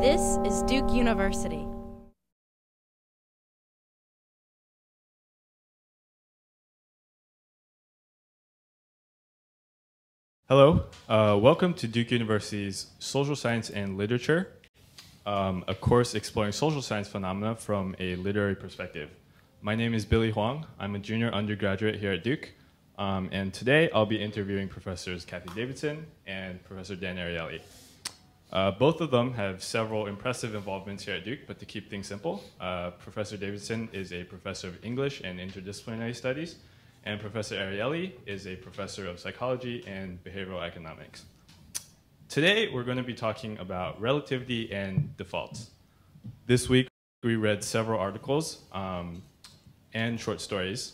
This is Duke University. Hello, welcome to Duke University's Social Science and Literature, a course exploring social science phenomena from a literary perspective. My name is Billy Huang. I'm a junior undergraduate here at Duke, and today I'll be interviewing Professors Kathy Davidson and Professor Dan Ariely. Both of them have several impressive involvements here at Duke, but to keep things simple, Professor Davidson is a professor of English and interdisciplinary studies, and Professor Ariely is a professor of psychology and behavioral economics. Today, we're going to be talking about relativity and defaults. This week, we read several articles and short stories.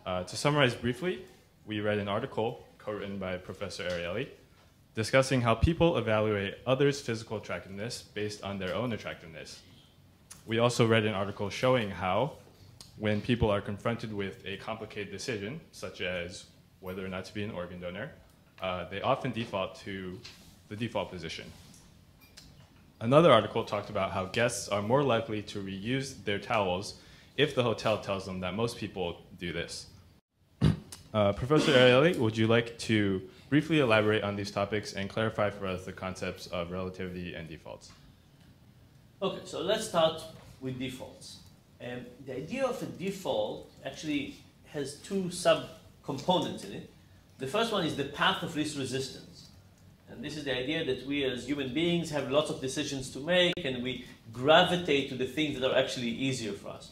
To summarize briefly, we read an article co-written by Professor Ariely discussing how people evaluate others' physical attractiveness based on their own attractiveness. We also read an article showing how when people are confronted with a complicated decision, such as whether or not to be an organ donor, they often default to the default position. Another article talked about how guests are more likely to reuse their towels if the hotel tells them that most people do this. Professor Ariely, would you like to briefly elaborate on these topics and clarify for us the concepts of relativity and defaults? Okay, so let's start with defaults. The idea of a default actually has two sub-components in it. The first one is the path of least resistance. And this is the idea that we as human beings have lots of decisions to make and we gravitate to the things that are actually easier for us.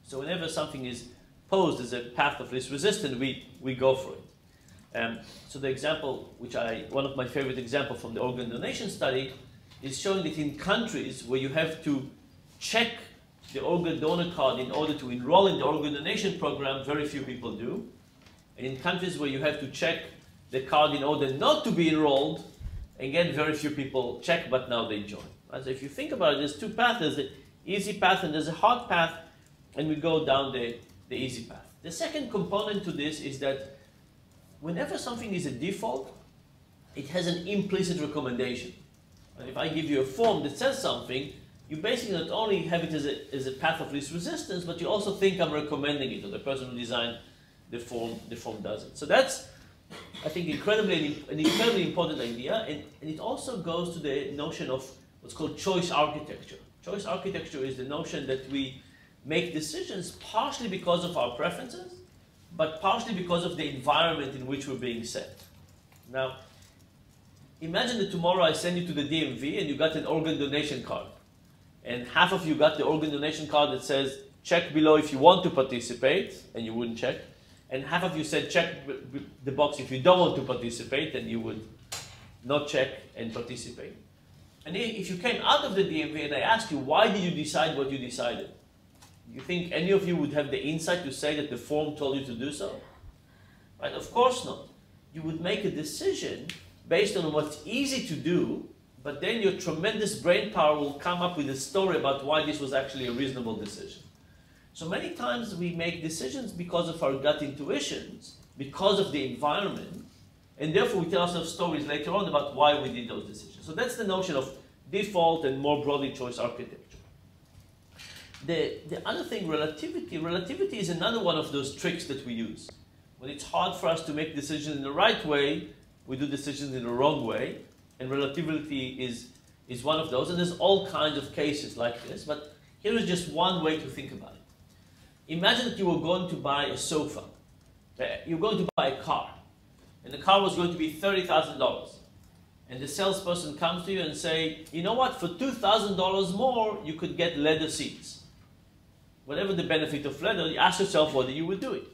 So whenever something is posed as a path of least resistance, we go for it. So the example, one of my favorite examples from the organ donation study, is showing that in countries where you have to check the organ donor card in order to enroll in the organ donation program, very few people do. And in countries where you have to check the card in order not to be enrolled, again, very few people check, but now they join. Right? So if you think about it, there's two paths. There's the easy path and there's a hard path, and we go down the easy path. The second component to this is that whenever something is a default, it has an implicit recommendation. And if I give you a form that says something, you basically not only have it as a path of least resistance, but you also think I'm recommending it, or the person who designed the form does it. So that's, I think, an incredibly important idea, and it also goes to the notion of what's called choice architecture. Choice architecture is the notion that we make decisions partially because of our preferences, but partially because of the environment in which we're being set. Now, imagine that tomorrow I send you to the DMV and you got an organ donation card. And half of you got the organ donation card that says, check below if you want to participate, and you wouldn't check. And half of you said, check the box if you don't want to participate, and you would not check and participate. And if you came out of the DMV and I asked you, why did you decide what you decided? You think any of you would have the insight to say that the form told you to do so? Right? Of course not. You would make a decision based on what's easy to do, but then your tremendous brain power will come up with a story about why this was actually a reasonable decision. So many times we make decisions because of our gut intuitions, because of the environment, and therefore we tell ourselves stories later on about why we did those decisions. So that's the notion of default and more broadly choice architecture. The other thing, relativity. Relativity is another one of those tricks that we use. When it's hard for us to make decisions in the right way, we do decisions in the wrong way. And relativity is one of those. And there's all kinds of cases like this. But here is just one way to think about it. Imagine that you were going to buy a sofa. You're going to buy a car. And the car was going to be $30,000. And the salesperson comes to you and say, you know what, for $2,000 more, you could get leather seats. Whatever the benefit of leather, you ask yourself whether you would do it.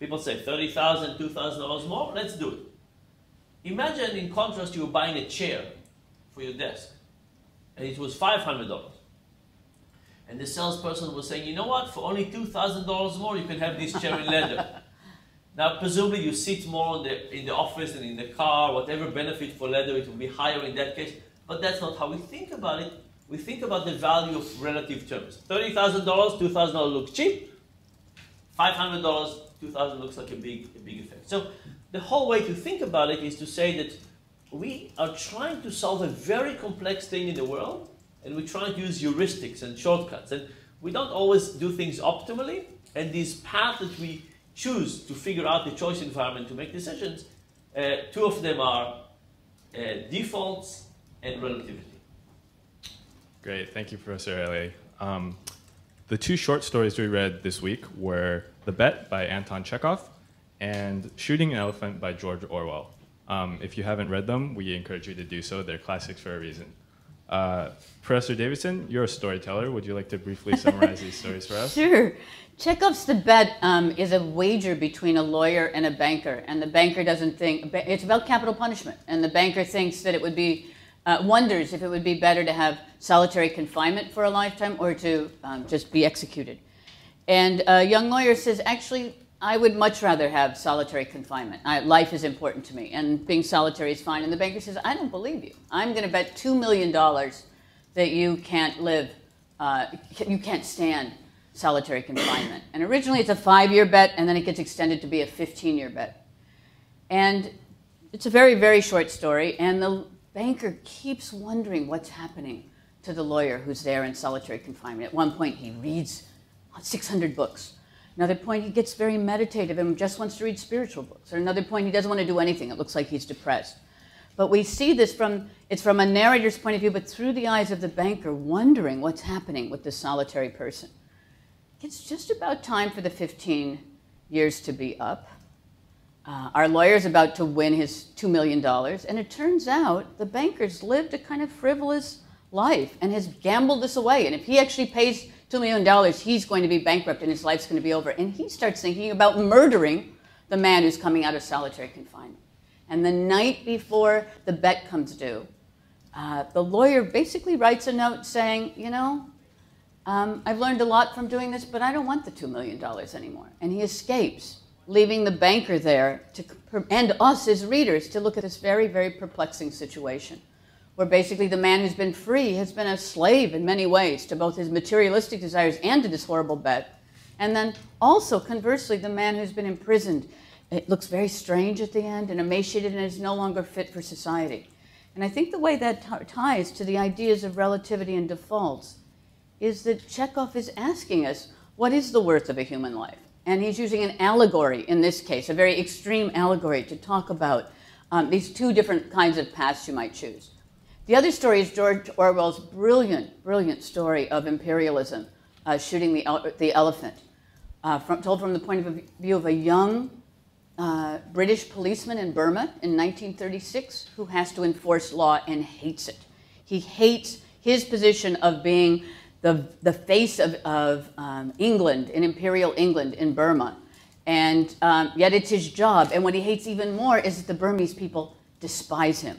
People say $30,000, $2,000 more, let's do it. Imagine, in contrast, you were buying a chair for your desk, and it was $500. And the salesperson was saying, you know what, for only $2,000 more, you can have this chair in leather. Now, presumably, you sit more in the office and in the car, whatever benefit for leather, it will be higher in that case. But that's not how we think about it. We think about the value of relative terms. $30,000, $2,000 looks cheap. $500, $2,000 looks like a big effect. So the whole way to think about it is to say that we are trying to solve a very complex thing in the world, and we try to use heuristics and shortcuts. And we don't always do things optimally, and these paths that we choose to figure out the choice environment to make decisions, two of them are defaults and relativity. Great, thank you, Professor Elie. The two short stories we read this week were The Bet by Anton Chekhov and Shooting an Elephant by George Orwell. If you haven't read them, we encourage you to do so. They're classics for a reason. Professor Davidson, you're a storyteller. Would you like to briefly summarize these stories for us? Sure. Chekhov's The Bet is a wager between a lawyer and a banker, and the banker doesn't think, it's about capital punishment, and the banker thinks that it would be, wonders if it would be better to have solitary confinement for a lifetime or to just be executed. And a young lawyer says, actually, I would much rather have solitary confinement. Life is important to me, and being solitary is fine. And the banker says, I don't believe you. I'm going to bet $2 million that you can't live, you can't stand solitary confinement. And originally it's a 5-year bet, and then it gets extended to be a 15-year bet. And it's a very, very short story, and the banker keeps wondering what's happening to the lawyer who's there in solitary confinement. At one point, he reads 600 books. Another point, he gets very meditative and just wants to read spiritual books. At another point, he doesn't want to do anything. It looks like he's depressed. But we see this it's from a narrator's point of view, but through the eyes of the banker, wondering what's happening with this solitary person. It's just about time for the 15 years to be up. Our lawyer's about to win his $2 million, and it turns out the banker's lived a kind of frivolous life and has gambled this away. And if he actually pays $2 million, he's going to be bankrupt and his life's going to be over. And he starts thinking about murdering the man who's coming out of solitary confinement. And the night before the bet comes due, the lawyer basically writes a note saying, you know, I've learned a lot from doing this, but I don't want the $2 million anymore. And he escapes, leaving the banker there and us as readers to look at this very, very perplexing situation, where basically the man who's been free has been a slave in many ways to both his materialistic desires and to this horrible bet. And then also, conversely, the man who's been imprisoned, it looks very strange at the end and emaciated and is no longer fit for society. And I think the way that ties to the ideas of relativity and defaults is that Chekhov is asking us, what is the worth of a human life? And he's using an allegory in this case, a very extreme allegory, to talk about these two different kinds of paths you might choose. The other story is George Orwell's brilliant, brilliant story of imperialism, Shooting the Elephant, told from the point of view of a young British policeman in Burma in 1936 who has to enforce law and hates it. He hates his position of being the face of England, in imperial England in Burma. And yet it's his job. And what he hates even more is that the Burmese people despise him.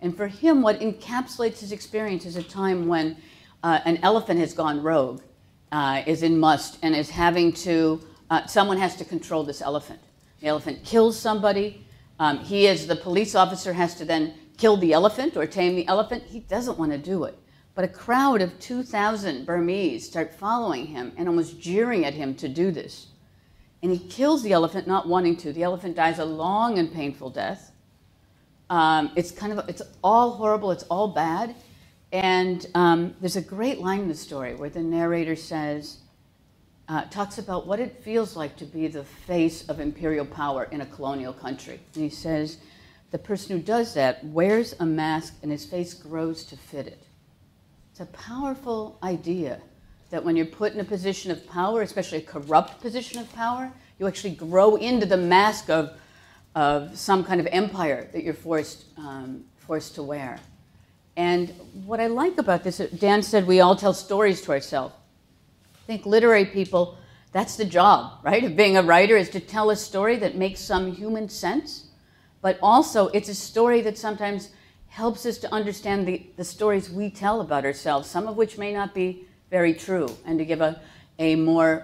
And for him, what encapsulates his experience is a time when an elephant has gone rogue, is in must, and is having to, someone has to control this elephant. The elephant kills somebody. He, as the police officer, has to then kill the elephant or tame the elephant. He doesn't want to do it. But a crowd of 2,000 Burmese start following him and almost jeering at him to do this. And he kills the elephant, not wanting to. The elephant dies a long and painful death. It's all horrible, it's all bad. And there's a great line in the story where the narrator says, talks about what it feels like to be the face of imperial power in a colonial country. And he says, the person who does that wears a mask and his face grows to fit it. It's a powerful idea that when you're put in a position of power, especially a corrupt position of power, you actually grow into the mask of some kind of empire that you're forced to wear. And what I like about this, Dan said we all tell stories to ourselves. I think literary people, that's the job, right, of being a writer, is to tell a story that makes some human sense, but also it's a story that sometimes helps us to understand the stories we tell about ourselves, some of which may not be very true, and to give a more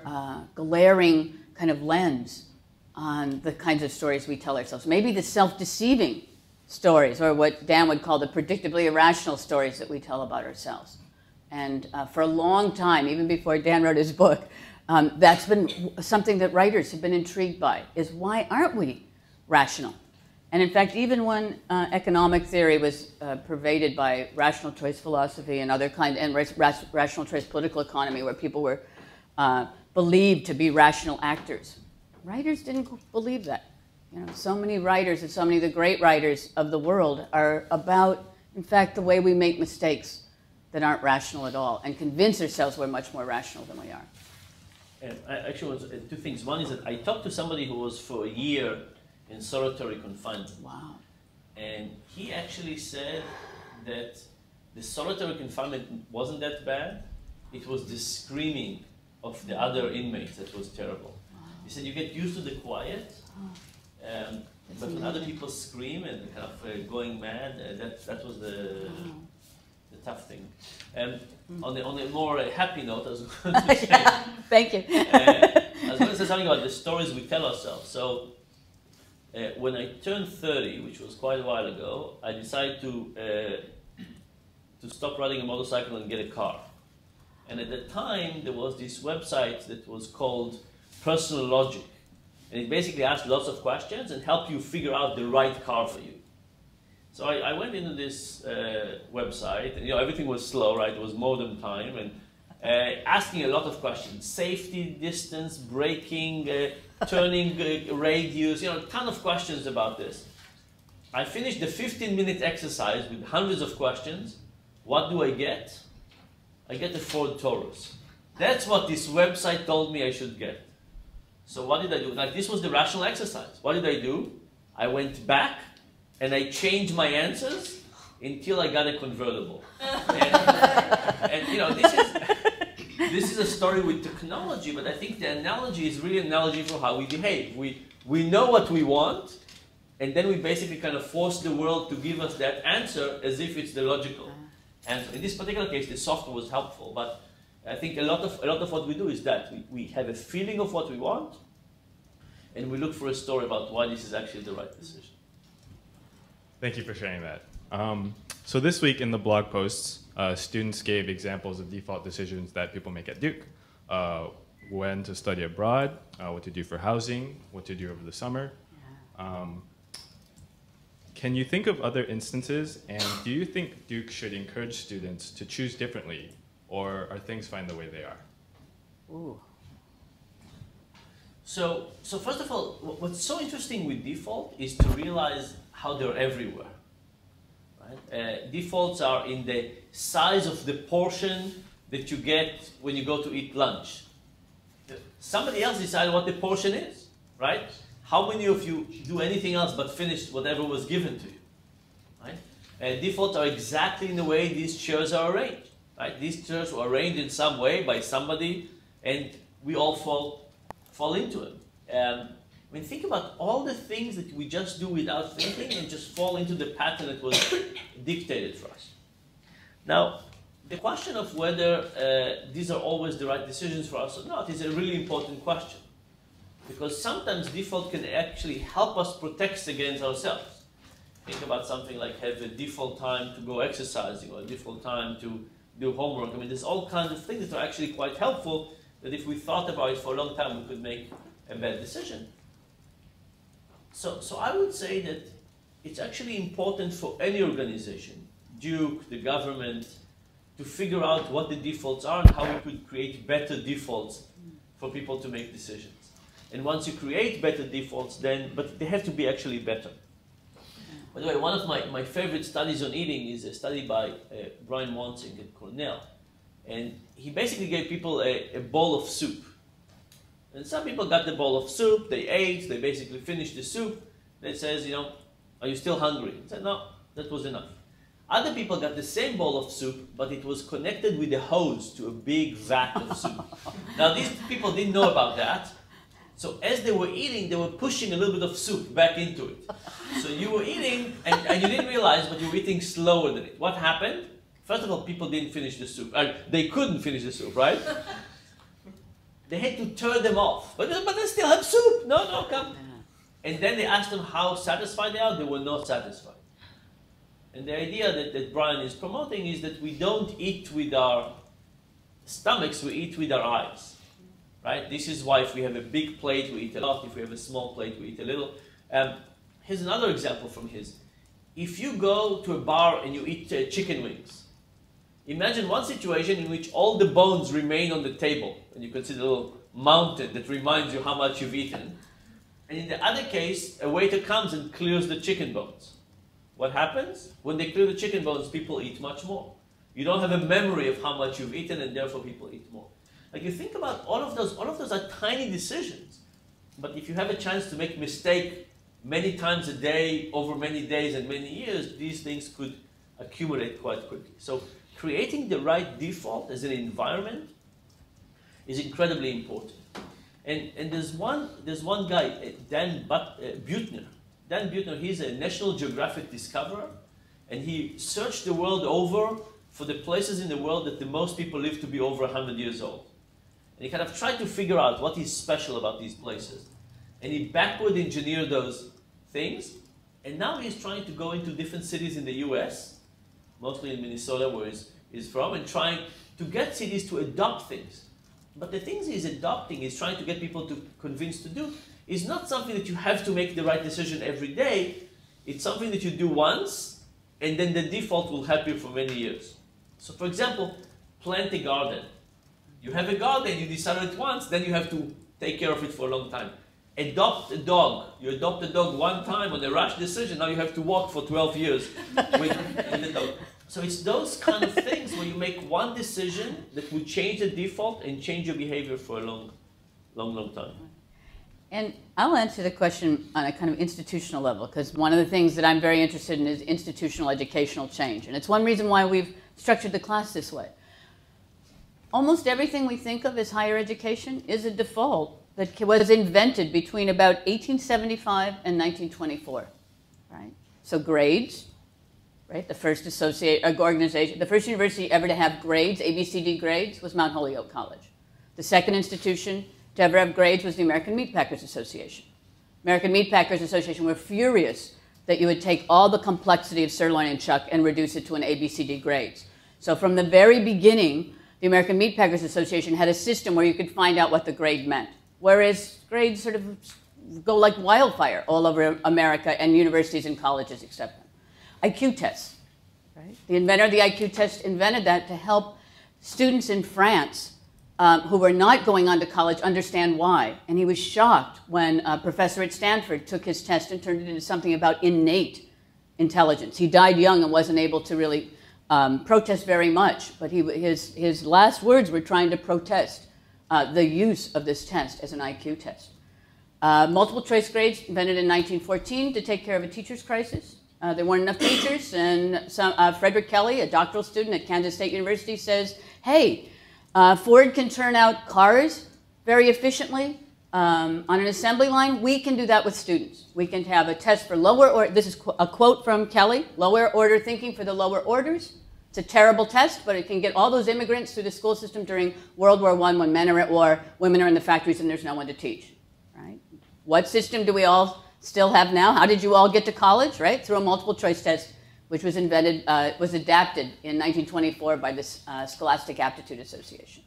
glaring kind of lens on the kinds of stories we tell ourselves. Maybe the self-deceiving stories, or what Dan would call the predictably irrational stories that we tell about ourselves. And for a long time, even before Dan wrote his book, that's been something that writers have been intrigued by, is why aren't we rational? And in fact, even when economic theory was pervaded by rational choice philosophy and other kind, and rational choice political economy, where people were believed to be rational actors, writers didn't believe that. You know, so many writers and so many of the great writers of the world are about, in fact, the way we make mistakes that aren't rational at all, and convince ourselves we're much more rational than we are. Actually, two things. One is that I talked to somebody who was for a year in solitary confinement. Wow. And he actually said that the solitary confinement wasn't that bad. It was the screaming of the other inmates that was terrible. Wow. He said you get used to the quiet, but when other people scream and kind of going mad, that was the tough thing. On a more happy note, I was going to say, thank you. I was going to say something about the stories we tell ourselves. So when I turned 30, which was quite a while ago, I decided to stop riding a motorcycle and get a car. And at the time, there was this website that was called Personal Logic. And it basically asked lots of questions and helped you figure out the right car for you. So I went into this website, and everything was slow, right? It was modem time, and asking a lot of questions: safety, distance, braking, turning radius, a ton of questions about this. I finished the 15-minute exercise with hundreds of questions. What do I get? I get a Ford Taurus. That's what this website told me I should get. So what did I do? Like, this was the rational exercise. What did I do? I went back and I changed my answers until I got a convertible. And this is a story with technology, but I think the analogy is really an analogy for how we behave. We know what we want, and then we basically kind of force the world to give us that answer as if it's the logical answer. In this particular case, the software was helpful, but I think a lot of what we do is that we have a feeling of what we want, and we look for a story about why this is actually the right decision. Thank you for sharing that. So this week in the blog posts, students gave examples of default decisions that people make at Duke. When to study abroad, what to do for housing, what to do over the summer. Can you think of other instances, and do you think Duke should encourage students to choose differently, or are things fine the way they are? Ooh. So first of all, what's so interesting with default is to realize how they're everywhere. Right? Defaults are in the size of the portion that you get when you go to eat lunch. Somebody else decided what the portion is, right? How many of you do anything else but finish whatever was given to you? Right? Defaults are exactly in the way these chairs are arranged. Right? These chairs were arranged in some way by somebody, and we all fall into it. I mean, think about all the things that we just do without thinking and just fall into the pattern that was dictated for us. Now, the question of whether these are always the right decisions for us or not is a really important question. Because sometimes default can actually help us protect against ourselves. Think about something like have a default time to go exercising or a default time to do homework. I mean, there's all kinds of things that are actually quite helpful that if we thought about it for a long time, we could make a bad decision. So I would say that it's actually important for any organization, Duke, the government, to figure out what the defaults are and how we could create better defaults for people to make decisions. And once you create better defaults, but they have to be actually better. By the way, one of my favorite studies on eating is a study by Brian Wansink at Cornell. And he basically gave people a bowl of soup. And some people got the bowl of soup, they ate, they basically finished the soup. It says, are you still hungry? He said, no, that was enough. Other people got the same bowl of soup, but it was connected with a hose to a big vat of soup. Now, these people didn't know about that. So as they were eating, they were pushing a little bit of soup back into it. So you were eating, and you didn't realize, but you were eating slower than it. What happened? First of all, people didn't finish the soup. They couldn't finish the soup, right? They had to turn them off. But they still have soup. No, come. And then they asked them how satisfied they are. They were not satisfied. And the idea that Brian is promoting is that we don't eat with our stomachs, we eat with our eyes. Right? This is why if we have a big plate, we eat a lot. If we have a small plate, we eat a little. here's another example from his. If you go to a bar and you eat chicken wings, imagine one situation in which all the bones remain on the table, and you can see the little mountain that reminds you how much you've eaten. And in the other case, a waiter comes and clears the chicken bones. What happens? When they clear the chicken bones, people eat much more. You don't have a memory of how much you've eaten, and therefore people eat more. Like, you think about all of those are tiny decisions. But if you have a chance to make a mistake many times a day, over many days and many years, these things could accumulate quite quickly. So creating the right default as an environment is incredibly important. And there's one guy, Dan Buettner. Dan Buettner, he's a National Geographic discoverer, and he searched the world over for the places in the world that the most people live to be over 100 years old. And he kind of tried to figure out what is special about these places. And he backward engineered those things, and now he's trying to go into different cities in the US, mostly in Minnesota where he's from, and trying to get cities to adopt things. But the things he's adopting, he's trying to get people to convince to do, is not something that you have to make the right decision every day. It's something that you do once, and then the default will help you for many years. So for example, plant a garden. You have a garden, you decided it once, then you have to take care of it for a long time. Adopt a dog. You adopt a dog one time on a rash decision, now you have to walk for 12 years with the dog. So it's those kind of things where you make one decision that will change the default and change your behavior for a long time. And I'll answer the question on a kind of institutional level, because one of the things that I'm very interested in is institutional educational change. And it's one reason why we've structured the class this way. Almost everything we think of as higher education is a default that was invented between about 1875 and 1924, right? So grades, right? The first organization, the first university ever to have grades, ABCD grades, was Mount Holyoke College. The second institution to ever have grades was the American Meatpackers Association. American Meatpackers Association were furious that you would take all the complexity of sirloin and chuck and reduce it to an ABCD grades. So from the very beginning, the American Meatpackers Association had a system where you could find out what the grade meant, whereas grades sort of go like wildfire all over America, and universities and colleges accept them. IQ tests, right? The inventor of the IQ test invented that to help students in France who were not going on to college understand why. And he was shocked when a professor at Stanford took his test and turned it into something about innate intelligence. He died young and wasn't able to really protest very much, but his last words were trying to protest the use of this test as an IQ test. Multiple choice grades invented in 1914 to take care of a teacher's crisis. There weren't enough teachers, and Frederick Kelly, a doctoral student at Kansas State University, says, hey, Ford can turn out cars very efficiently on an assembly line. We can do that with students. We can have a test for lower order. This is a quote from Kelly, lower order thinking for the lower orders. It's a terrible test, but it can get all those immigrants through the school system during World War I when men are at war, women are in the factories, and there's no one to teach. Right? What system do we all still have now? How did you all get to college? Right? Through a multiple choice test, which was invented, was adapted in 1924 by the Scholastic Aptitude Association.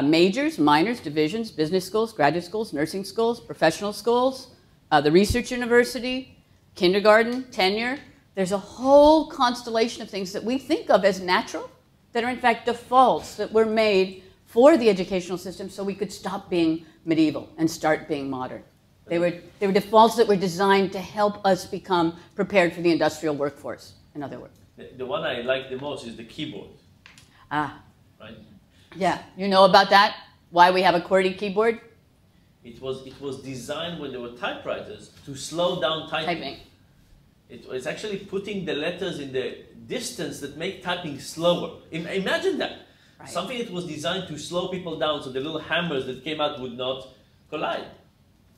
Majors, minors, divisions, business schools, graduate schools, nursing schools, professional schools, the research university, kindergarten, tenure. There's a whole constellation of things that we think of as natural that are in fact defaults that were made for the educational system so we could stop being medieval and start being modern. They were defaults that were designed to help us become prepared for the industrial workforce, in other words. The one I like the most is the keyboard. Ah. Right? Yeah, you know about that? Why we have a QWERTY keyboard? It was designed when there were typewriters to slow down typing. It's actually putting the letters in the distance that make typing slower. Imagine that. Right. Something that was designed to slow people down so the little hammers that came out would not collide.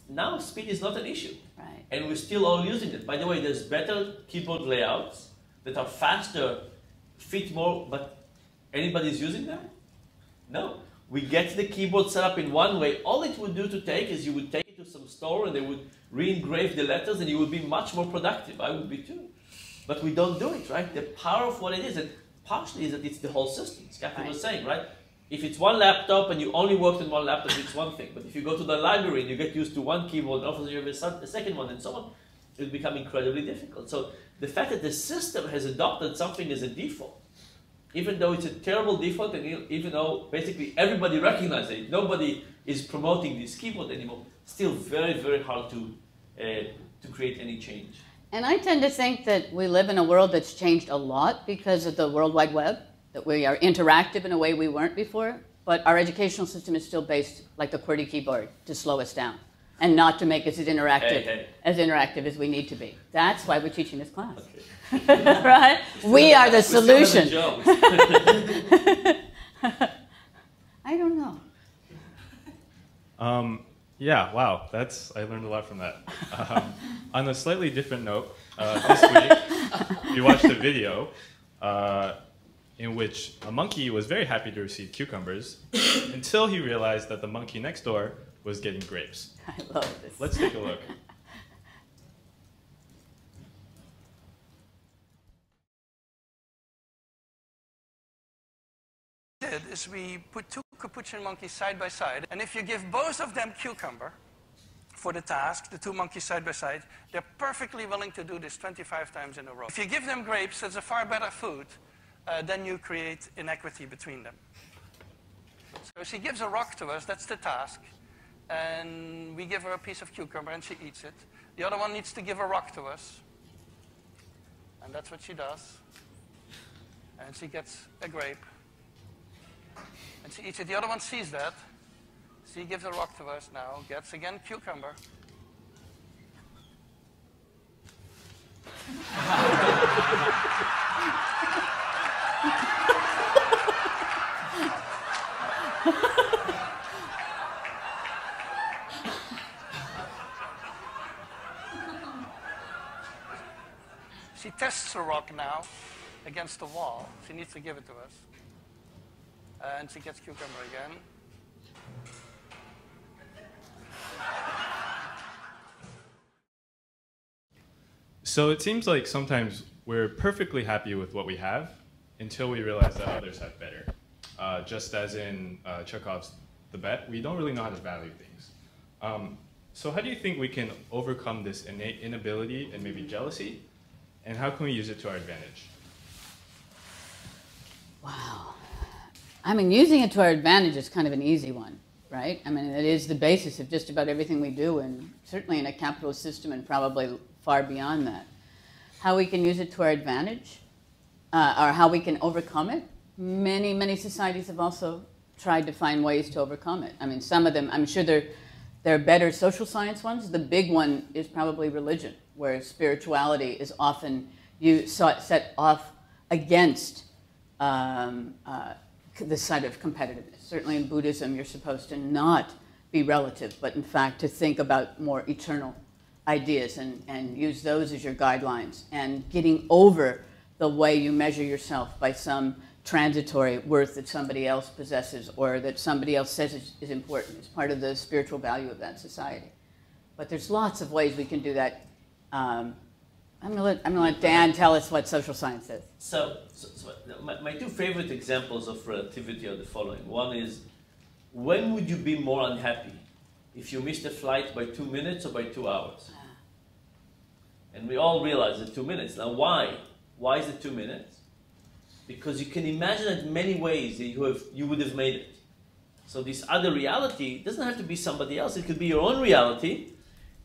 Now speed is not an issue. Right. And we're still all using it. By the way, there's better keyboard layouts that are faster, fit more, but anybody's using them? No. We get the keyboard set up in one way. All it would do to take is you would take it to some store and they would re-engrave the letters and you would be much more productive. I would be too. But we don't do it, right? The power of what it is, and partially is that it's the whole system. As Kathy was saying, right? If it's one laptop and you only worked on one laptop, it's one thing. But if you go to the library and you get used to one keyboard, and often you have a second one and so on, it would become incredibly difficult. So the fact that the system has adopted something as a default, even though it's a terrible default, and even though basically everybody recognizes it, nobody is promoting this keyboard anymore, still very, very hard to create any change. And I tend to think that we live in a world that's changed a lot because of the World Wide Web, that we are interactive in a way we weren't before, but our educational system is still based like the QWERTY keyboard to slow us down and not to make us as interactive as we need to be. That's why we're teaching this class. Okay. Right? We are the solution. I don't know. Yeah, wow, I learned a lot from that. On a slightly different note, this week we watched a video in which a monkey was very happy to receive cucumbers until he realized that the monkey next door was getting grapes. I love this. Let's take a look. Is we put two capuchin monkeys side by side, and if you give both of them cucumber for the task, the two monkeys side by side, they're perfectly willing to do this 25 times in a row. If you give them grapes, it's a far better food, then you create inequity between them. So she gives a rock to us, that's the task, and we give her a piece of cucumber and she eats it. The other one needs to give a rock to us, and that's what she does, and she gets a grape. And she eats it. The other one sees that. She gives a rock to us now, gets again cucumber. She tests the rock now against the wall. She needs to give it to us. And she gets cucumber again. So it seems like sometimes we're perfectly happy with what we have until we realize that others have better. Just as in Chekhov's The Bet, we don't really know how to value things. So how do you think we can overcome this innate inability and maybe jealousy? And how can we use it to our advantage? Wow. I mean, using it to our advantage is kind of an easy one, right? I mean, it is the basis of just about everything we do, and certainly in a capitalist system and probably far beyond that. How we can use it to our advantage, or how we can overcome it. Many, many societies have also tried to find ways to overcome it. I mean, some of them, I'm sure there are better social science ones. The big one is probably religion, where spirituality is often set off against the side of competitiveness. Certainly in Buddhism, you're supposed to not be relative, but in fact to think about more eternal ideas and use those as your guidelines. And getting over the way you measure yourself by some transitory worth that somebody else possesses or that somebody else says is important is part of the spiritual value of that society. But there's lots of ways we can do that. I'm going to let Dan tell us what social science is. So my two favorite examples of relativity are the following. One is, when would you be more unhappy? If you missed a flight by 2 minutes or by 2 hours? And we all realize the 2 minutes. Now why? Why is it 2 minutes? Because you can imagine it many ways that you would have made it. So this other reality doesn't have to be somebody else. It could be your own reality.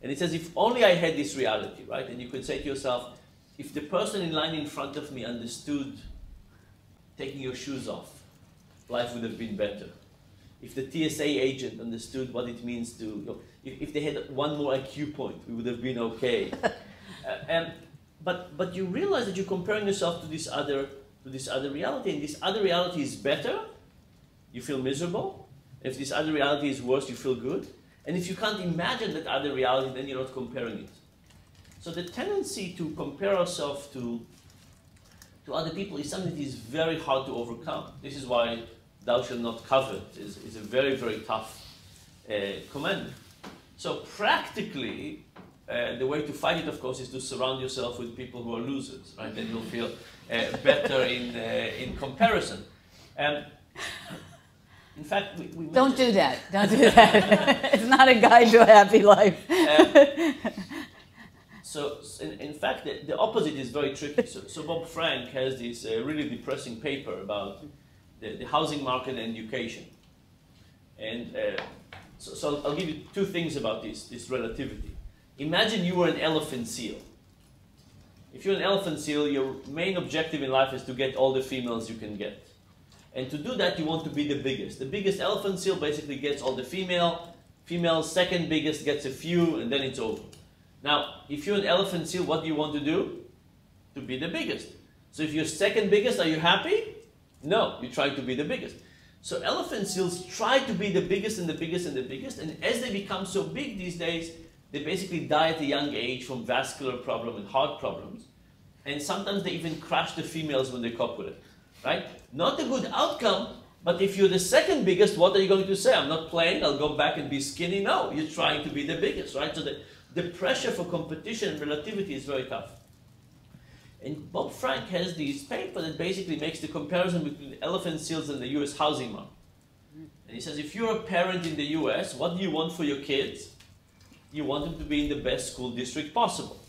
And it says, if only I had this reality, right? And you could say to yourself, if the person in line in front of me understood taking your shoes off, life would have been better. If the TSA agent understood what it means to, if they had one more IQ point, we would have been okay. But you realize that you're comparing yourself to this other reality, and this other reality is better, you feel miserable. If this other reality is worse, you feel good. And if you can't imagine that other reality, then you're not comparing it. So the tendency to compare ourselves to other people is something that is very hard to overcome. This is why thou shalt not covet is a very, very tough commandment. So practically, the way to fight it, of course, is to surround yourself with people who are losers, right? Then you'll feel better in comparison. In fact, we don't do that. Don't do that. It's not a guide to a happy life. So in fact, the opposite is very tricky. So Bob Frank has this really depressing paper about the housing market and education. And so I'll give you two things about this relativity. Imagine you were an elephant seal. If you're an elephant seal, your main objective in life is to get all the females you can get. And to do that, you want to be the biggest. The biggest elephant seal basically gets all the females, second biggest gets a few, and then it's over. Now, if you're an elephant seal, what do you want to do? To be the biggest. So if you're second biggest, are you happy? No, you're trying to be the biggest. So elephant seals try to be the biggest and the biggest and the biggest, and as they become so big these days, they basically die at a young age from vascular problem and heart problems. And sometimes they even crush the females when they copulate, right? Not a good outcome, but if you're the second biggest, what are you going to say? I'm not playing, I'll go back and be skinny. No, you're trying to be the biggest, right? So the pressure for competition and relativity is very tough. And Bob Frank has this paper that basically makes the comparison between elephant seals and the US housing market. And he says, if you're a parent in the US, what do you want for your kids? You want them to be in the best school district possible.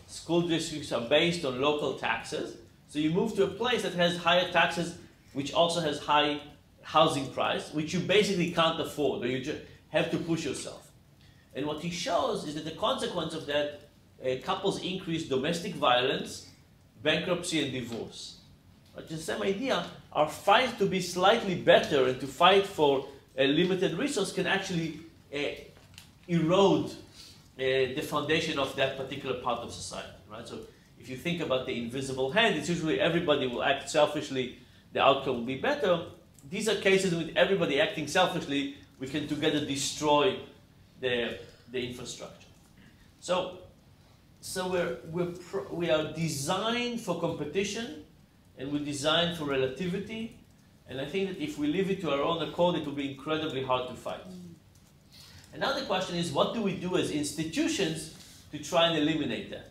School districts are based on local taxes, so you move to a place that has higher taxes, which also has high housing price, which you basically can't afford, or you just have to push yourself. And what he shows is that the consequence of that, couples increase domestic violence, bankruptcy, and divorce. But the same idea, our fight to be slightly better and to fight for a limited resource can actually erode the foundation of that particular part of society, right? So if you think about the invisible hand, it's usually everybody will act selfishly, the outcome will be better. These are cases with everybody acting selfishly, we can together destroy the infrastructure. So we are designed for competition, and we're designed for relativity, and I think that if we leave it to our own accord, it will be incredibly hard to fight. And now the question is, what do we do as institutions to try and eliminate that?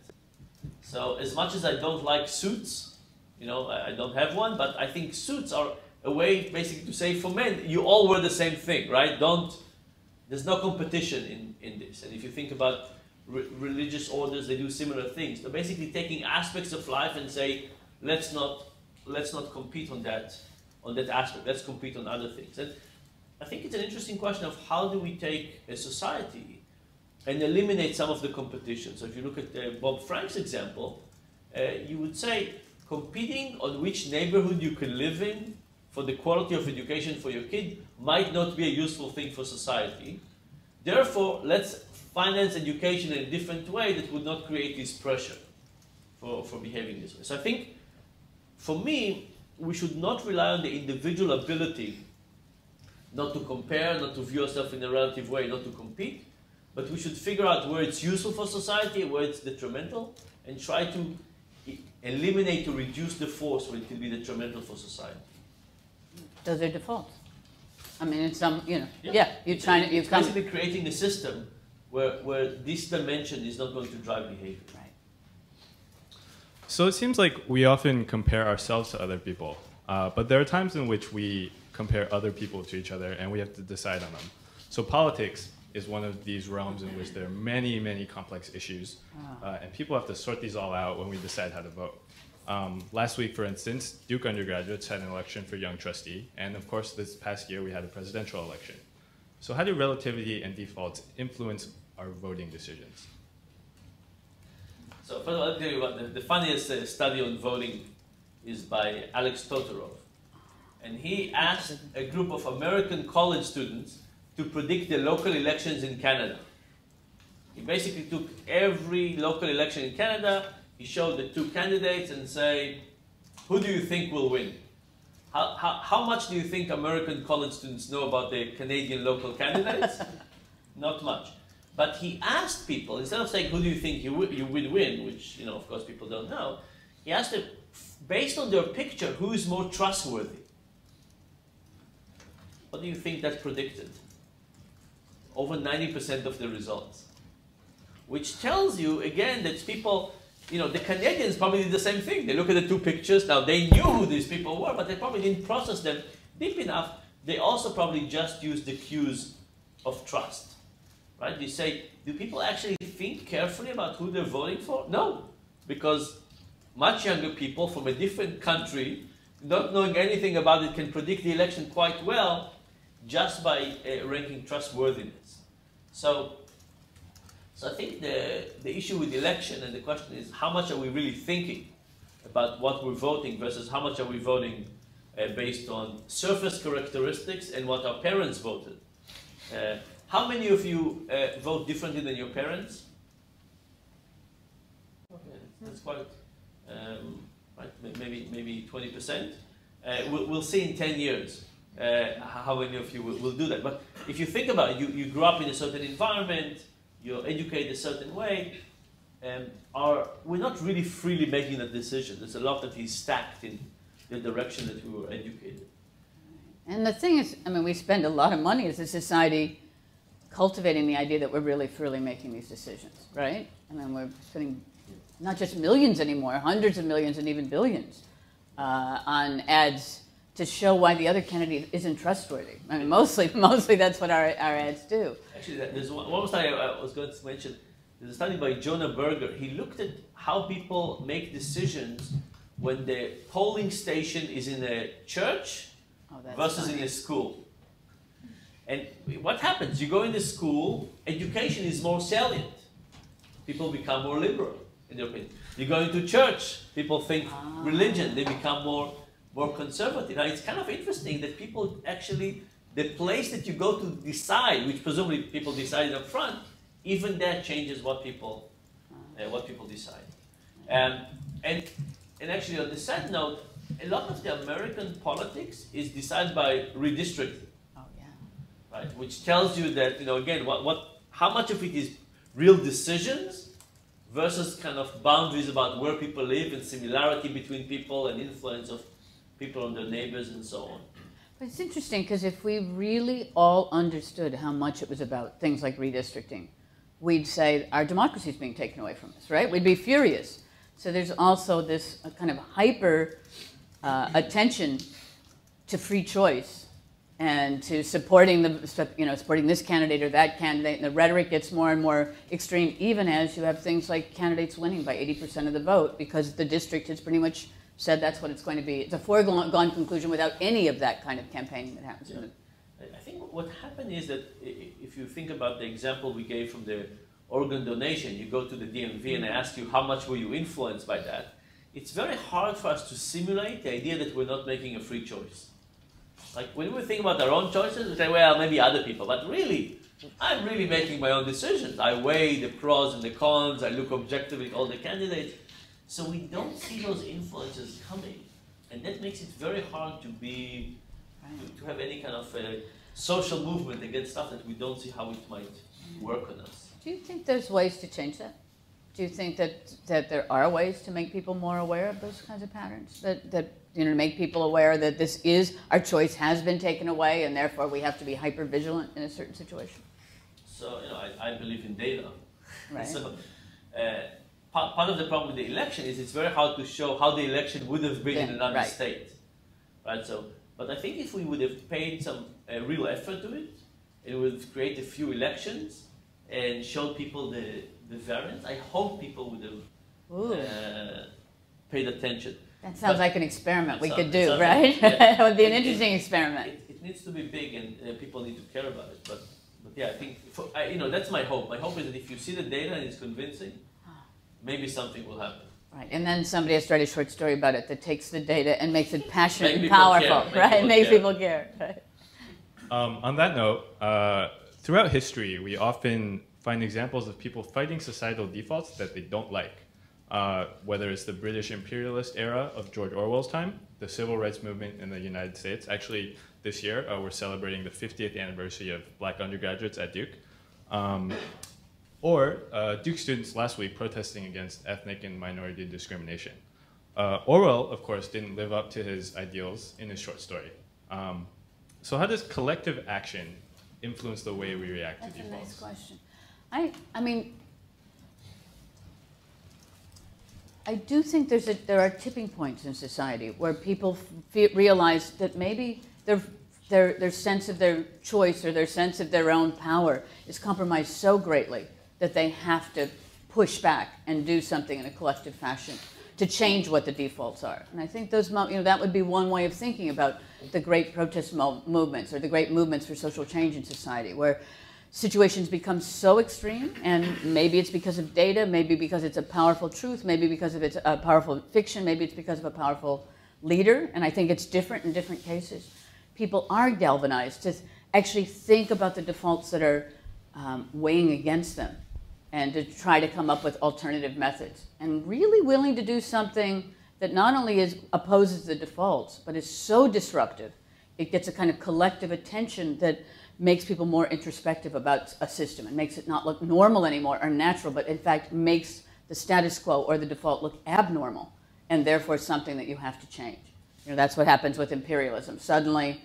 So as much as I don't like suits, you know, I don't have one, but I think suits are a way basically to say for men, you all wear the same thing, right? There's no competition in this. And if you think about religious orders, they do similar things. They're basically taking aspects of life and say, let's not compete on that aspect, let's compete on other things. And I think it's an interesting question of how do we take a society and eliminate some of the competition. So if you look at Bob Frank's example, you would say competing on which neighborhood you can live in for the quality of education for your kid might not be a useful thing for society. Therefore, let's finance education in a different way that would not create this pressure for behaving this way. So I think, for me, we should not rely on the individual ability not to compare, not to view yourself in a relative way, not to compete, but we should figure out where it's useful for society, where it's detrimental, and try to eliminate or reduce the force where it can be detrimental for society. Those are defaults. I mean, in some, you know, you're trying to, it's basically creating a system where this dimension is not going to drive behavior. Right. So it seems like we often compare ourselves to other people, but there are times in which we compare other people to each other and we have to decide on them. So politics is one of these realms in which there are many, many complex issues, and people have to sort these all out when we decide how to vote. Last week, for instance, Duke undergraduates had an election for young trustee, and of course this past year we had a presidential election. So how do relativity and defaults influence our voting decisions? So first of all, I'll tell you what, the funniest study on voting is by Alex Totoroff. And he asked a group of American college students to predict the local elections in Canada. He basically took every local election in Canada, he showed the two candidates and say, who do you think will win? How much do you think American college students know about the Canadian local candidates? Not much. But he asked people, instead of saying, who do you think you would win, which, you know, of course people don't know, he asked them, based on their picture, who is more trustworthy? What do you think that predicted? Over 90% of the results. Which tells you, again, that people, you know, the Canadians probably did the same thing. They look at the two pictures. Now, they knew who these people were, but they probably didn't process them deep enough. They also probably just used the cues of trust. Right? You say, do people actually think carefully about who they're voting for? No, because much younger people from a different country, not knowing anything about it, can predict the election quite well just by ranking trustworthiness. So I think the issue with the election and the question is how much are we really thinking about what we're voting versus how much are we voting based on surface characteristics and what our parents voted. How many of you vote differently than your parents? Okay, that's quite, right, maybe 20%. We'll see in 10 years how many of you will do that. But if you think about it, you grew up in a certain environment, you're educated a certain way, we're not really freely making that decision. There's a lot that is stacked in the direction that we were educated. And the thing is, I mean, we spend a lot of money as a society cultivating the idea that we're really freely making these decisions, right? I mean, we're spending not just millions anymore, hundreds of millions and even billions on ads to show why the other candidate isn't trustworthy. I mean, mostly that's what our ads do. Actually, there's one study I was going to mention. There's a study by Jonah Berger. He looked at how people make decisions when the polling station is in a church versus in a school. And what happens? You go into school, education is more salient. People become more liberal, in their opinion. You go into church, people think religion, they become more conservative. Now, it's kind of interesting that people actually, the place that you go to decide, which presumably people decided up front, even that changes what people decide. And actually, on the side note, a lot of the American politics is decided by redistricting. Oh yeah. Right, which tells you that, you know, again, how much of it is real decisions versus kind of boundaries about where people live and similarity between people and influence of people on their neighbors and so on. But it's interesting because if we really all understood how much it was about things like redistricting, we'd say our democracy is being taken away from us, right? We'd be furious. So there's also this kind of hyper attention to free choice and to supporting this candidate or that candidate, and the rhetoric gets more and more extreme, even as you have things like candidates winning by 80% of the vote because the district has pretty much said that's what it's going to be. It's a foregone conclusion without any of that kind of campaigning that happens. Yeah. I think what happened is that if you think about the example we gave from the organ donation, you go to the DMV and they ask you how much were you influenced by that. It's very hard for us to simulate the idea that we're not making a free choice. Like when we think about our own choices, we say, well, maybe other people, but really, I'm really making my own decisions. I weigh the pros and the cons, I look objectively at all the candidates. So we don't see those influences coming. And that makes it very hard to have any kind of social movement against stuff that we don't see how it might work on us. Do you think there's ways to change that? Do you think that there are ways to make people more aware of those kinds of patterns? That make people aware that our choice has been taken away and therefore we have to be hyper vigilant in a certain situation? So, I believe in data. Right. So, part of the problem with the election is it's very hard to show how the election would have been in another state. Right? So, but I think if we would have paid some real effort to it, and would have created a few elections and showed people the variance, I hope people would have paid attention. That sounds like an experiment we could do, right? It would be an interesting experiment. It needs to be big, and people need to care about it. But yeah, I think that's my hope. My hope is that if you see the data and it's convincing, maybe something will happen. Right, and then somebody has to write a short story about it that takes the data and makes it passionate and powerful, right? Makes people care. Right? On that note, throughout history, we often find examples of people fighting societal defaults that they don't like. Whether it's the British imperialist era of George Orwell's time, the civil rights movement in the United States. Actually, this year, we're celebrating the 50th anniversary of Black undergraduates at Duke. Or Duke students last week protesting against ethnic and minority discrimination. Orwell, of course, didn't live up to his ideals in his short story. So how does collective action influence the way we react to defaults? That's a nice question. I mean, I do think there are tipping points in society where people realize that maybe their sense of their choice or their sense of their own power is compromised so greatly that they have to push back and do something in a collective fashion to change what the defaults are. And I think those, that would be one way of thinking about the great protest movements or the great movements for social change in society, where situations become so extreme, and maybe it's because of data, maybe because it's a powerful truth, maybe because of it's a powerful fiction, maybe it's because of a powerful leader, and I think it's different in different cases. People are galvanized to actually think about the defaults that are weighing against them and to try to come up with alternative methods, and really willing to do something that not only opposes the defaults, but is so disruptive, it gets a kind of collective attention that makes people more introspective about a system and makes it not look normal anymore or natural, but in fact makes the status quo or the default look abnormal, and therefore something that you have to change. That's what happens with imperialism. Suddenly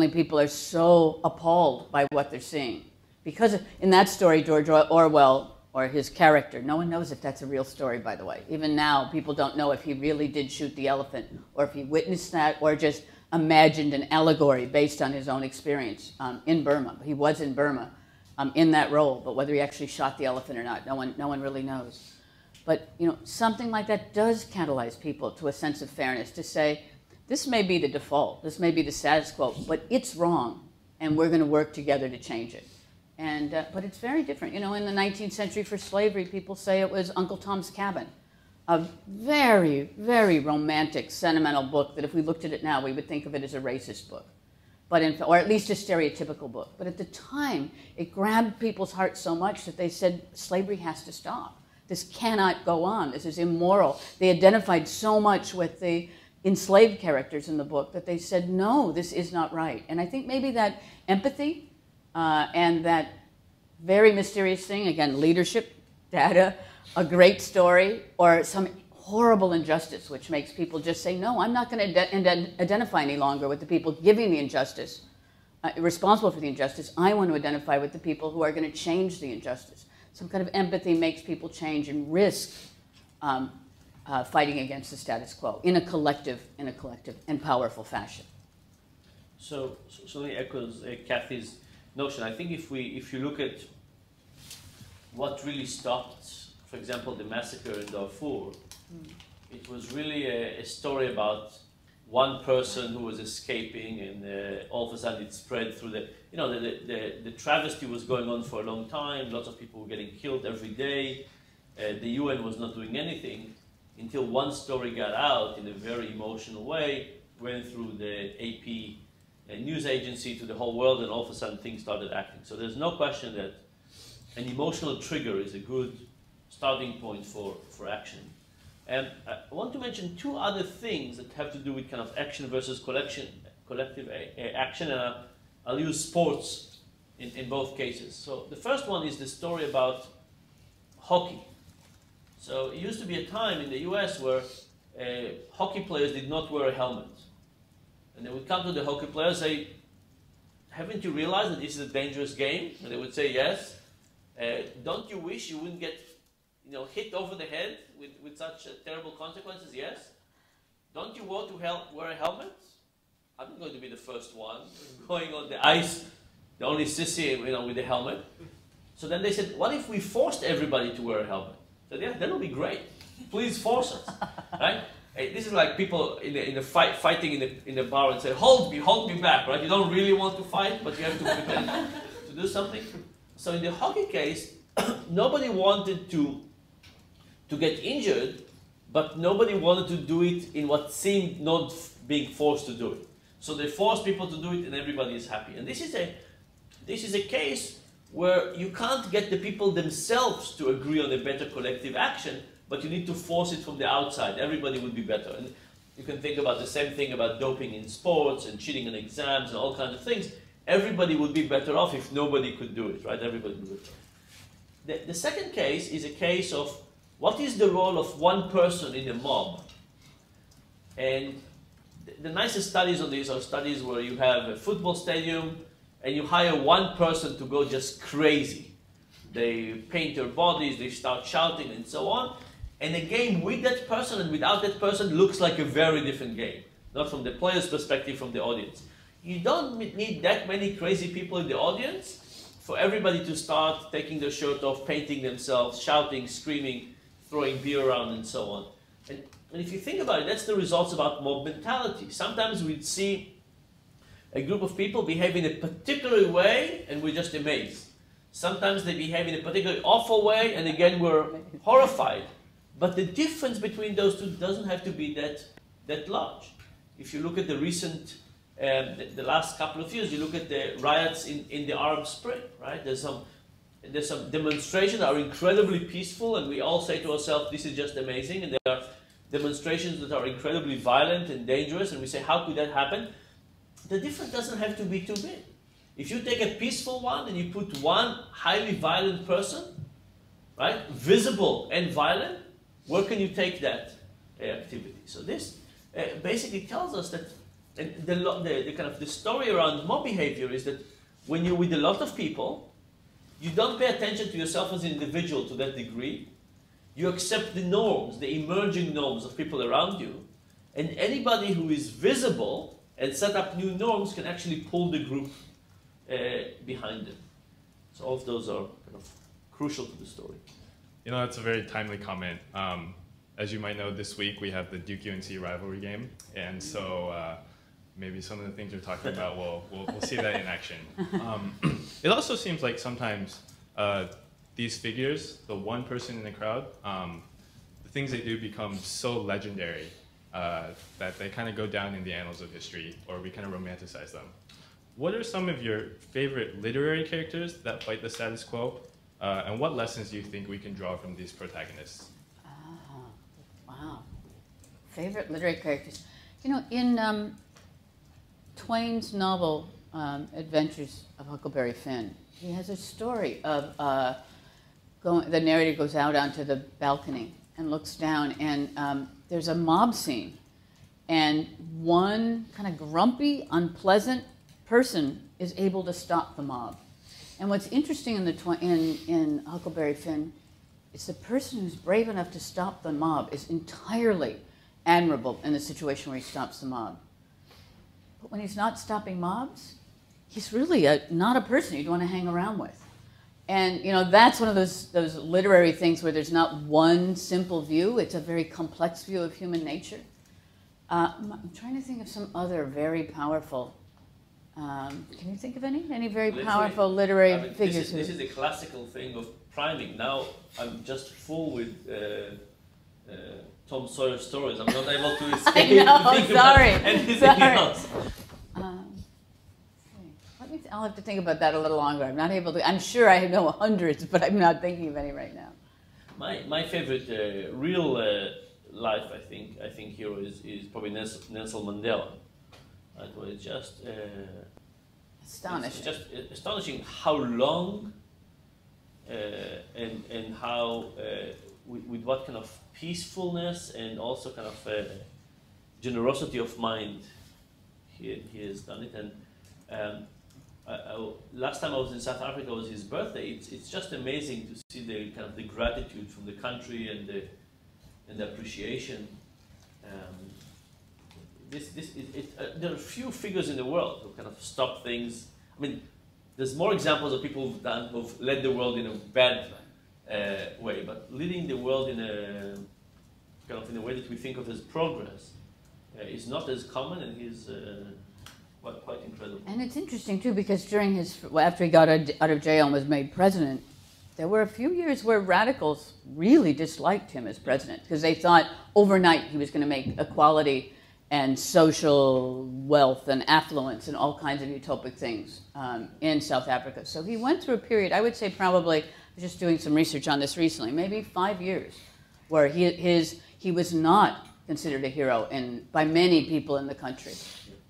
people are so appalled by what they're seeing. Because in that story, George Orwell, or his character, no one knows if that's a real story, by the way. Even now, people don't know if he really did shoot the elephant, or if he witnessed that, or just imagined an allegory based on his own experience in Burma. He was in Burma in that role, but whether he actually shot the elephant or not, no one really knows. But something like that does catalyze people to a sense of fairness, to say, this may be the default, this may be the status quo, but it's wrong, and we're going to work together to change it. And, but it's very different. In the 19th century for slavery, people say it was Uncle Tom's Cabin, a very, very romantic, sentimental book that if we looked at it now, we would think of it as a racist book, or at least a stereotypical book. But at the time, it grabbed people's hearts so much that they said, slavery has to stop. This cannot go on. This is immoral. They identified so much with the enslaved characters in the book that they said, no, this is not right. And I think maybe that empathy and that very mysterious thing, again, leadership, data, a great story, or some horrible injustice, which makes people just say, no, I'm not going to identify any longer with the people giving the injustice, responsible for the injustice. I want to identify with the people who are going to change the injustice. Some kind of empathy makes people change and risk fighting against the status quo in a collective and powerful fashion. So it echoes Kathy's notion. I think if you look at what really stopped, for example, the massacre in Darfur, it was really a story about one person who was escaping, and all of a sudden it spread through the travesty was going on for a long time. Lots of people were getting killed every day. The UN was not doing anything until one story got out in a very emotional way, went through the AP news agency to the whole world, and all of a sudden things started acting. So there's no question that an emotional trigger is a good starting point for action. And I want to mention two other things that have to do with kind of action versus collective action, and I'll use sports in both cases. So the first one is the story about hockey. So it used to be a time in the US where hockey players did not wear a helmet. And they would come to the hockey players and say, haven't you realized that this is a dangerous game? And they would say, yes. Don't you wish you wouldn't get hit over the head with such terrible consequences? Yes. Don't you want to wear a helmet? I'm not going to be the first one going on the ice, the only sissy with a helmet. So then they said, what if we forced everybody to wear a helmet? I said, yeah, that would be great. Please force us, right? This is like people in the fighting in the bar and say, hold me back, right? You don't really want to fight, but you have to pretend to do something. So in the hockey case, nobody wanted to get injured, but nobody wanted to do it in what seemed not being forced to do it. So they forced people to do it, and everybody is happy. And this is a case where you can't get the people themselves to agree on a better collective action, but you need to force it from the outside. Everybody would be better. And you can think about the same thing about doping in sports and cheating in exams and all kinds of things. Everybody would be better off if nobody could do it, right? Everybody would be better off. The second case is a case of what is the role of one person in a mob? And the nicest studies on these are studies where you have a football stadium and you hire one person to go just crazy. They paint their bodies, they start shouting and so on. And a game with that person and without that person looks like a very different game. Not from the player's perspective, from the audience. You don't need that many crazy people in the audience for everybody to start taking their shirt off, painting themselves, shouting, screaming, throwing beer around, and so on. And if you think about it, that's the results about mob mentality. Sometimes we'd see a group of people behave in a particular way, and we're just amazed. Sometimes they behave in a particularly awful way, and again, we're horrified. But the difference between those two doesn't have to be that large. If you look at the recent, the last couple of years, you look at the riots in the Arab Spring, right? There's some demonstrations that are incredibly peaceful, and we all say to ourselves, this is just amazing. And there are demonstrations that are incredibly violent and dangerous, and we say, how could that happen? The difference doesn't have to be too big. If you take a peaceful one and you put one highly violent person, right, visible and violent, where can you take that activity? So this basically tells us that the story around mob behavior is that when you're with a lot of people, you don't pay attention to yourself as an individual to that degree. You accept the norms, the emerging norms of people around you, and anybody who is visible and set up new norms can actually pull the group behind them. So all of those are kind of crucial to the story. You know, that's a very timely comment. As you might know, this week we have the Duke-UNC rivalry game, and so maybe some of the things you're talking about, we'll see that in action. It also seems like sometimes these figures, the one person in the crowd, the things they do become so legendary that they kind of go down in the annals of history, or we kind of romanticize them. What are some of your favorite literary characters that fight the status quo, and what lessons do you think we can draw from these protagonists? Wow. Favorite literary characters. You know, in Twain's novel, Adventures of Huckleberry Finn, he has a story of the narrator goes out onto the balcony and looks down, and there's a mob scene, and one kind of grumpy, unpleasant person is able to stop the mob. And what's interesting in Huckleberry Finn is the person who's brave enough to stop the mob is entirely admirable in the situation where he stops the mob. But when he's not stopping mobs, he's really not a person you'd want to hang around with. And you know, that's one of those literary things where there's not one simple view. It's a very complex view of human nature. I'm trying to think of some other very powerful. Can you think of any very powerful literary figures? This is a classical thing of priming. Now I'm just full with Tom Sawyer stories. I'm not able to escape. I know, to think sorry. about anything else. I'll have to think about that a little longer. I'm not able to. I'm sure I know hundreds, but I'm not thinking of any right now. My favorite real life, I think hero is probably Nelson Mandela. Right, where it's just astonishing. It's just astonishing how long and how with what kind of peacefulness and also kind of generosity of mind he has done it. And last time I was in South Africa was his birthday. It's just amazing to see the kind of the gratitude from the country and the appreciation. There are few figures in the world who kind of stop things. I mean, there's more examples of people who've led the world in a bad way, but leading the world in a kind of in a way that we think of as progress is not as common, and he's quite incredible. And it's interesting too, because after he got out of jail and was made president, there were a few years where radicals really disliked him as president because they thought overnight he was going to make equality and social wealth and affluence and all kinds of utopic things in South Africa. So he went through a period, I would say probably, I was just doing some research on this recently, maybe 5 years, where he was not considered a hero by many people in the country.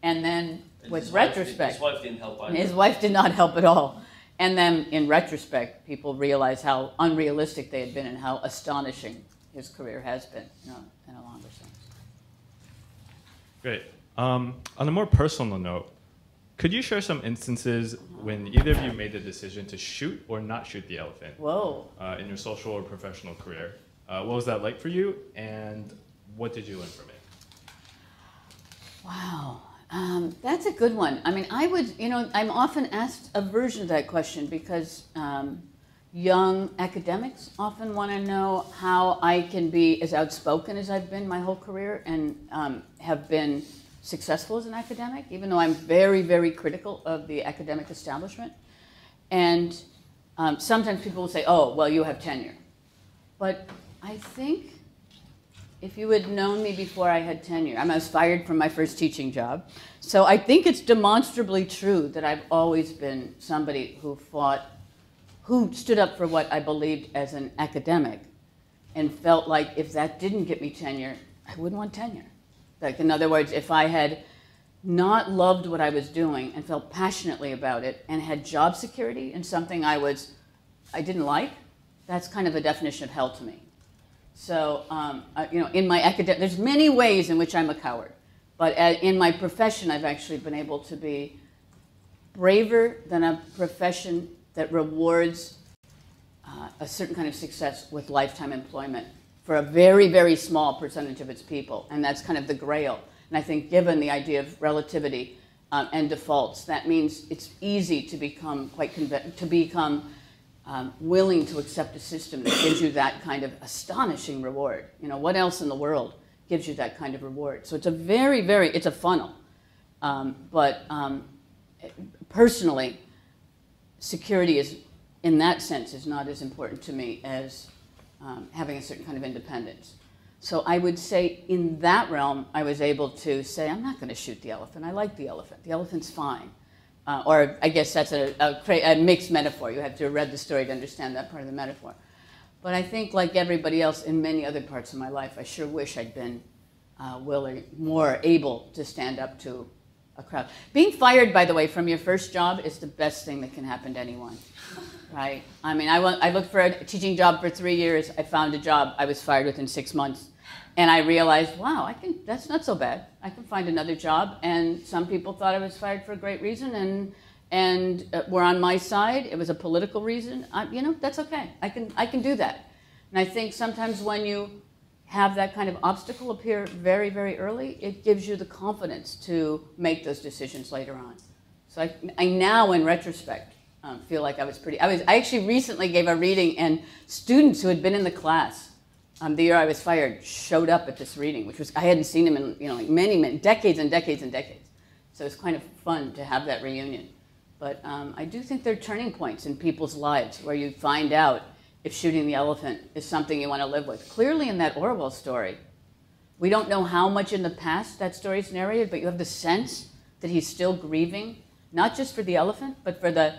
And then with retrospect, his wife didn't help either. His wife did not help at all. And then in retrospect, people realized how unrealistic they had been and how astonishing his career has been, in a longer sense. Great. On a more personal note, could you share some instances when either of you made the decision to shoot or not shoot the elephant? Whoa. In your social or professional career? What was that like for you, and what did you learn from it? Wow. That's a good one. I mean, I'm often asked a version of that question because young academics often want to know how I can be as outspoken as I've been my whole career and have been successful as an academic, even though I'm very, very critical of the academic establishment. And sometimes people will say, oh, well, you have tenure. But I think if you had known me before I had tenure, I was fired from my first teaching job. So I think it's demonstrably true that I've always been somebody who stood up for what I believed as an academic and felt like if that didn't get me tenure, I wouldn't want tenure. Like, in other words, if I had not loved what I was doing and felt passionately about it and had job security in something I didn't like, that's kind of a definition of hell to me. So, in my there's many ways in which I'm a coward, but in my profession, I've actually been able to be braver than a profession that rewards a certain kind of success with lifetime employment for a very, very small percentage of its people, and that's kind of the grail. And I think given the idea of relativity and defaults, that means it's easy to become willing to accept a system that gives you that kind of astonishing reward. What else in the world gives you that kind of reward? So it's a very, it's a funnel. Personally, security in that sense, is not as important to me as having a certain kind of independence. So I would say in that realm, I was able to say, I'm not going to shoot the elephant. I like the elephant. The elephant's fine. Or I guess that's a mixed metaphor. You have to have read the story to understand that part of the metaphor. But I think, like everybody else in many other parts of my life, I sure wish I'd been more able to stand up to a crowd. Being fired, by the way, from your first job is the best thing that can happen to anyone, right? I mean, I looked for a teaching job for 3 years. I found a job. I was fired within 6 months. And I realized, wow, that's not so bad. I can find another job. And some people thought I was fired for a great reason and were on my side. It was a political reason. That's okay. I can do that. And I think sometimes when you have that kind of obstacle appear very, very early, it gives you the confidence to make those decisions later on. So I now, in retrospect, feel like I was I actually recently gave a reading, and students who had been in the class the year I was fired showed up at this reading, which was, I hadn't seen him in like many decades and decades and decades. So it's kind of fun to have that reunion. But I do think there are turning points in people's lives where you find out if shooting the elephant is something you want to live with. Clearly in that Orwell story, we don't know how much in the past that story's narrated, but you have the sense that he's still grieving, not just for the elephant, but for the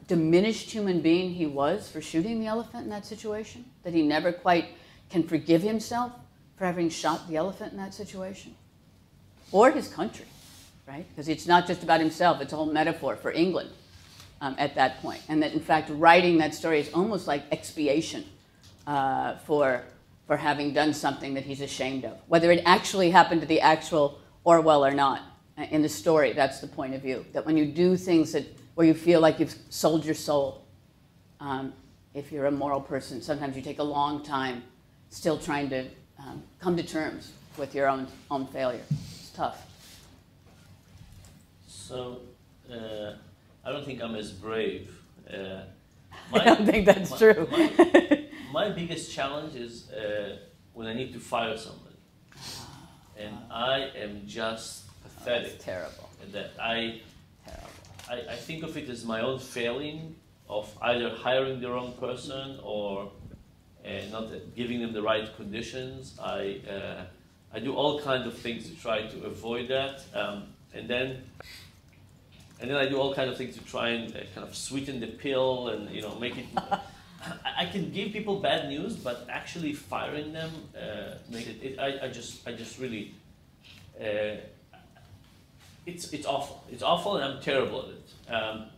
diminished human being he was for shooting the elephant in that situation, that he never quite can forgive himself for having shot the elephant in that situation, or his country, right? Because it's not just about himself, it's a whole metaphor for England at that point. And that, in fact, writing that story is almost like expiation for having done something that he's ashamed of. Whether it actually happened to the actual Orwell or not, in the story, that's the point of view. That when you do things where you feel like you've sold your soul, if you're a moral person, sometimes you take a long time still trying to come to terms with your own failure. It's tough. So, I don't think I'm as brave. I don't think that's true. My biggest challenge is when I need to fire somebody. And I am just pathetic. That's terrible. That I think of it as my own failing of either hiring the wrong person or not giving them the right conditions. I do all kinds of things to try to avoid that, and then I do all kinds of things to try and kind of sweeten the pill and make it. I can give people bad news, but actually firing them make it. I just really. It's awful. It's awful, and I'm terrible at it.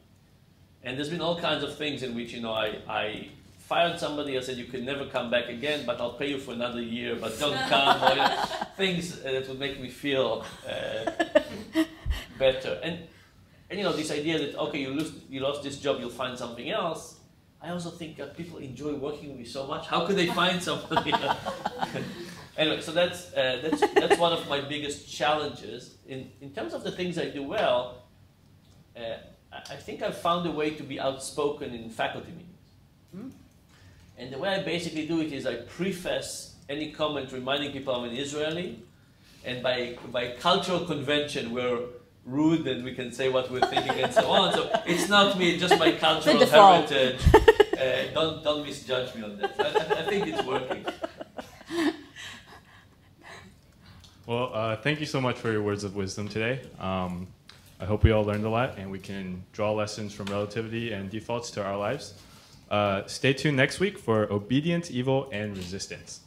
And there's been all kinds of things in which I fired somebody. I said you can never come back again, but I'll pay you for another year. But don't come. Or, things that would make me feel better. And this idea that okay, you lost this job, you'll find something else. I also think that people enjoy working with me so much. How could they find somebody? Anyway, so that's one of my biggest challenges. In terms of the things I do well, I think I've found a way to be outspoken in faculty meetings. And the way I basically do it is I preface any comment reminding people I'm an Israeli, and by cultural convention we're rude and we can say what we're thinking and so on. So it's not me, just my cultural heritage. Don't misjudge me on that. I think it's working. Well, thank you so much for your words of wisdom today. I hope we all learned a lot and we can draw lessons from relativity and defaults to our lives. Stay tuned next week for obedience, evil, and resistance.